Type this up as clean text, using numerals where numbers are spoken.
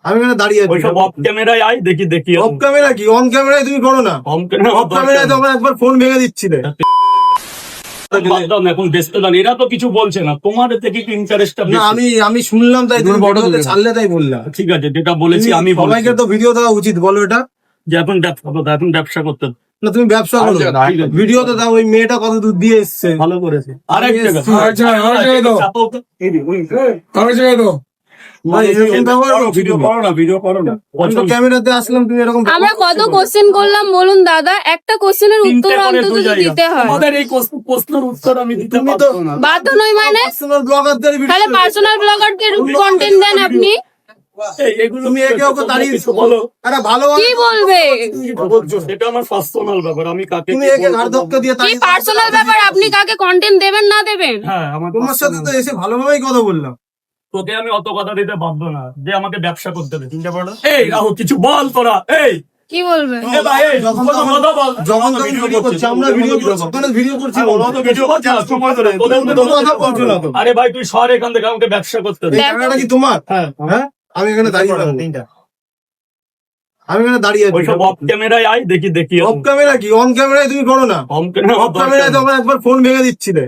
আমি এখানে দাঁড়িয়ে আছি। ওইসব অফ ক্যামেরায় আয় দেখি দেখি অফ ক্যামেরা কি, অন ক্যামেরায় তুমি করো না। অফ ক্যামেরা অফ ক্যামেরায় তো আমার একবার ফোন ভেঙে দিচ্ছিলে। বাদ দাও না, এখন ব্যস্ত দান, এরা তো কিছু বলছে না, তোমার থেকে কি ইন্টারেস্ট না আমি শুনলাম তাই তুমি ভিডিওতে ছাড়লে তাই বললাম। ঠিক আছে, যেটা বলেছি আমি সবাইকে তো ভিডিও দেওয়া উচিত, বলো এটা। যে এখন ব্যবসা করতে, এখন ব্যবসা করতে না তুমি ব্যবসা করো, ভিডিও তো দাও। ওই মেয়েটা কত দূর দিয়ে এসছে, ভালো করেছে। আর এক ভিডিও করো না, ভিডিও করো না। ক্যামেরাতে আসলাম, তুমি এরকম আমরা কত কোশ্চেন করলাম বলুন দাদা, একটা কোশ্চেনের উত্তর অন্তত দিতে হয়। আমাদের এই প্রশ্নের উত্তর আমি দিতে তুমি তো পারবো না। বাধ্য নই মানে পার্সোনাল ব্লগারদের তাহলে পার্সোনাল ব্লগারদের কন্টেন্ট দেন আপনি। এগুলো তুমি একে ওকে দাঁড়িয়ে কিছু বলো। আরে ভালো কি বলবে? এটা আমার পার্সোনাল ব্যাপার, আমি কাকে তুমি একে ঘাড় ধাক্কা দিয়ে কি তাড়িয়ে পার্সোনাল ব্যাপার, আপনি কাকে কন্টেন্ট দেবেন না দেবেন? হ্যাঁ আমার তোমার সাথে তো এসে ভালোভাবেই কথা বললাম। তোকে আমি অত কথা দিতে বাধ্য না যে আমাকে ব্যবসা করতে হবে। এই রাহুল কিছু বল তোরা। এই কি বলবে? এ ভাই, এই যখন কথা বল। যখন তখন ভিডিও করছি, আমরা ভিডিও করছি, ওখানে ভিডিও করছি, ওরা তো ভিডিও করছে না, সময় ধরে। তোদের কথা বলছো না তো। আরে ভাই তুই সর এখান থেকে, আমাকে ব্যবসা করতে হবে। এই ক্যামেরাটা কি তোমার? হ্যাঁ, হ্যাঁ আমি এখানে দাঁড়িয়ে থাকবো। আমি এখানে দাঁড়িয়ে আছি। ওইসব অফ ক্যামেরায় আয় দেখি দেখি অফ ক্যামেরা কি, অন ক্যামেরায় তুমি করো না। অফ ক্যামেরা অফ ক্যামেরায় তো আমার একবার ফোন ভেঙে দিচ্ছিলে।